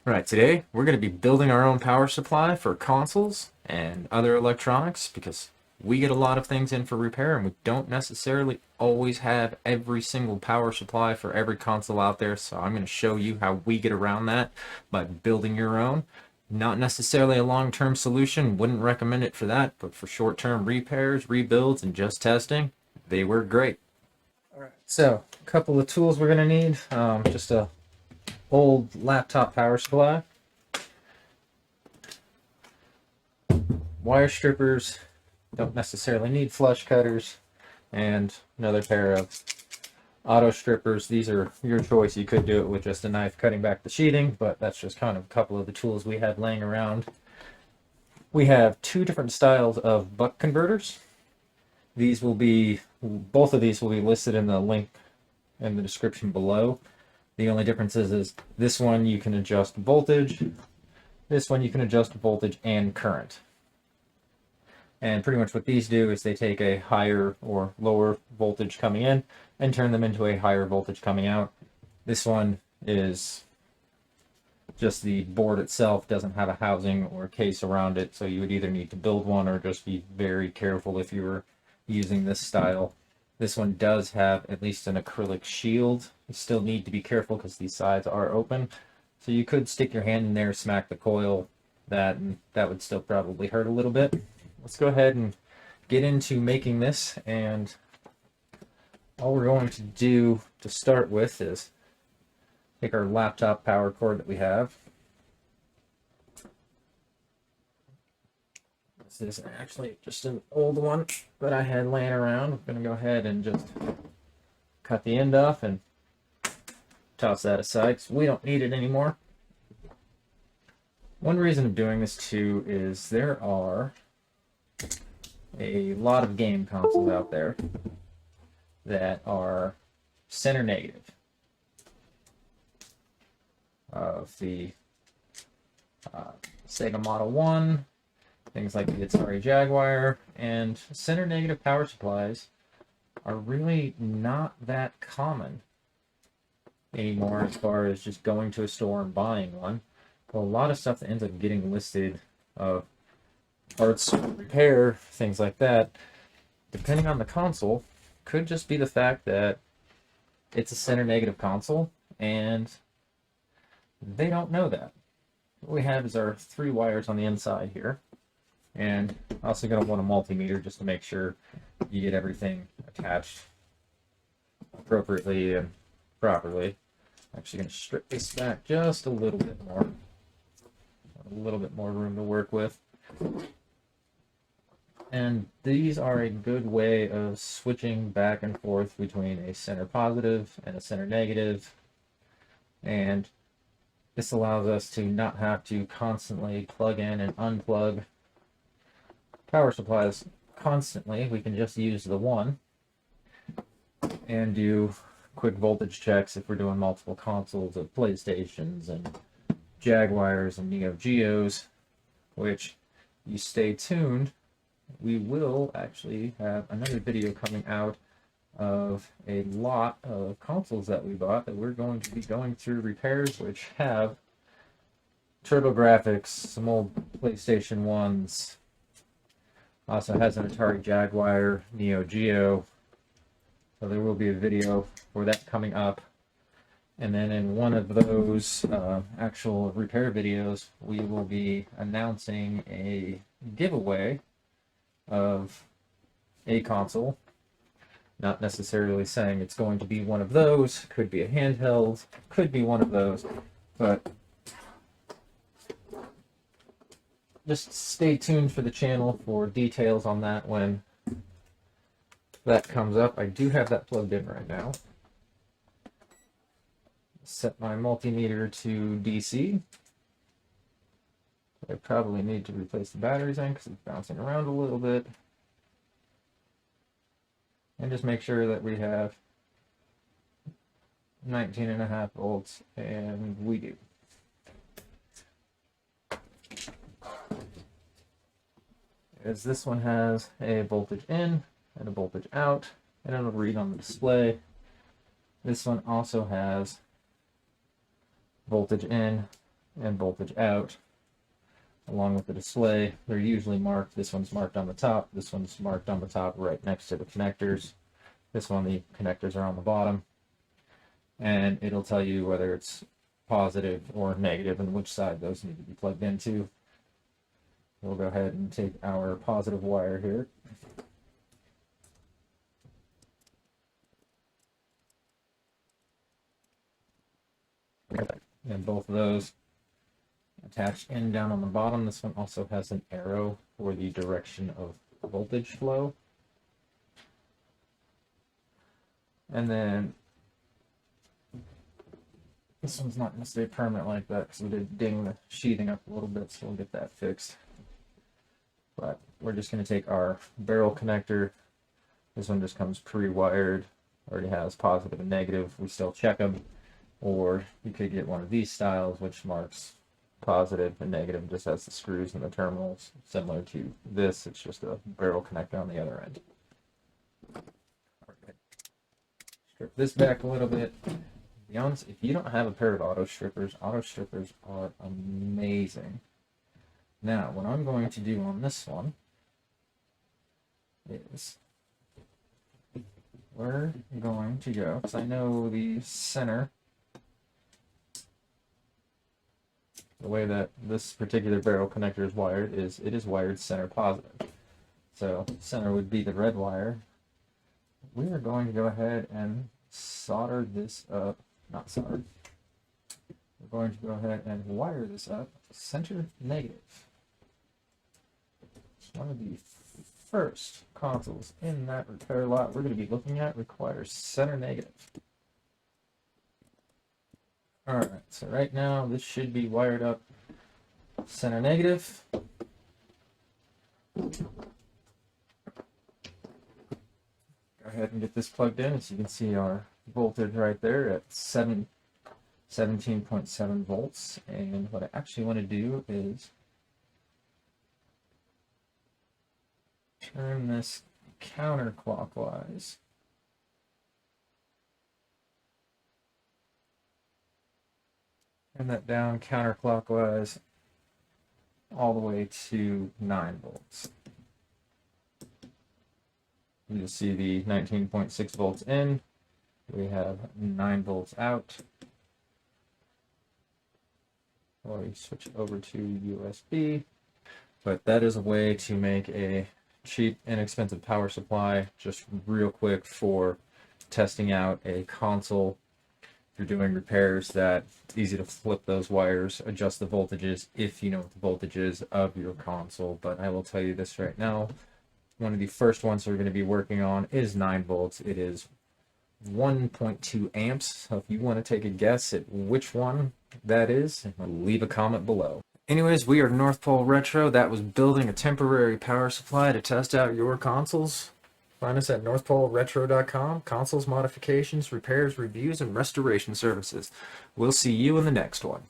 Right, today we're going to be building our own power supply for consoles and other electronics because we get a lot of things in for repair and we don't necessarily always have every single power supply for every console out there. So I'm going to show you how we get around that by building your own. Not necessarily a long-term solution, wouldn't recommend it for that, but for short-term repairs, rebuilds, and just testing, they work great. All right, so a couple of tools we're going to need. Just a old laptop power supply, wire strippers, don't necessarily need flush cutters, and another pair of auto strippers. These are your choice. You could do it with just a knife cutting back the sheeting, but that's just kind of a couple of the tools we had laying around. We have two different styles of buck converters. Both of these will be listed in the link in the description below. The only difference is this one you can adjust voltage, this one you can adjust voltage and current. And pretty much what these do is they take a higher or lower voltage coming in and turn them into a higher voltage coming out. This one is just the board itself, doesn't have a housing or case around it, so you would either need to build one or just be very careful if you were using this style. This one does have at least an acrylic shield. You still need to be careful because these sides are open. So you could stick your hand in there, smack the coil, and that would still probably hurt a little bit. Let's go ahead and get into making this, and all we're going to do to start with is take our laptop power cord that we have. This is actually just an old one that I had laying around. I'm going to go ahead and just cut the end off and toss that aside because we don't need it anymore. One reason of doing this too is there are a lot of game consoles out there that are center negative of the Sega Model 1, things like the Atari Jaguar, and center negative power supplies are really not that common anymore as far as just going to a store and buying one. Well, a lot of stuff that ends up getting listed of parts repair, things like that, depending on the console, could just be the fact that it's a center negative console and they don't know that. What we have is our 3 wires on the inside here, and also going to want a multimeter just to make sure you get everything attached appropriately and properly. I'm actually going to strip this back just a little bit more. A little bit more room to work with. And these are a good way of switching back and forth between a center positive and a center negative. And this allows us to not have to constantly plug in and unplug power supplies constantly. We can just use the one and do quick voltage checks if we're doing multiple consoles of PlayStations and Jaguars and Neo Geos, which you stay tuned. We will actually have another video coming out of a lot of consoles that we bought that we're going to be going through repairs, which have TurboGrafx, some old PlayStation 1s, also has an Atari Jaguar, Neo Geo, so there will be a video for that coming up. And then in one of those actual repair videos, we will be announcing a giveaway of a console. Not necessarily saying it's going to be one of those, could be a handheld, could be one of those, but just stay tuned for the channel for details on that when that comes up. I do have that plugged in right now. Set my multimeter to DC. I probably need to replace the batteries in because it's bouncing around a little bit. And just make sure that we have 19.5 volts, and we do. As this one has a voltage in and a voltage out, and it'll read on the display. This one also has voltage in and voltage out, along with the display. They're usually marked. This one's marked on the top. This one's marked on the top right next to the connectors. This one, the connectors are on the bottom. And it'll tell you whether it's positive or negative and which side those need to be plugged into. We'll go ahead and take our positive wire here. And both of those attached in down on the bottom. This one also has an arrow for the direction of voltage flow. And then this one's not going to stay permanent like that because we did ding the sheathing up a little bit, so we'll get that fixed. But we're just going to take our barrel connector. This one just comes pre-wired, already has positive and negative. We still check them. Or you could get one of these styles, which marks positive and negative, just has the screws and the terminals. Similar to this, it's just a barrel connector on the other end. Right. Strip this back a little bit. To be honest, if you don't have a pair of auto strippers are amazing. Now, what I'm going to do on this one is we're going to go, because I know the center, the way that this particular barrel connector is wired is it is wired center positive. So center would be the red wire. We are going to go ahead and solder this up, not solder. We're going to go ahead and wire this up center negative. One of the first consoles in that repair lot we're going to be looking at requires center negative. Alright, so right now this should be wired up center negative. Go ahead and get this plugged in. As you can see, our voltage right there at 17.7 volts. And what I actually want to do is turn this counterclockwise. Turn that down counterclockwise all the way to 9 volts. You'll see the 19.6 volts in. We have 9 volts out. Or we switch over to USB. But that is a way to make a cheap, inexpensive power supply just real quick for testing out a console. If you're doing repairs, that it's easy to flip those wires, adjust the voltages if you know what the voltage is of your console. But I will tell you this right now, one of the first ones we're going to be working on is 9 volts. It is 1.2 amps. So if you want to take a guess at which one that is, leave a comment below. Anyways, we are North Pole Retro. That was building a temporary power supply to test out your consoles. Find us at northpoleretro.com. Consoles, modifications, repairs, reviews, and restoration services. We'll see you in the next one.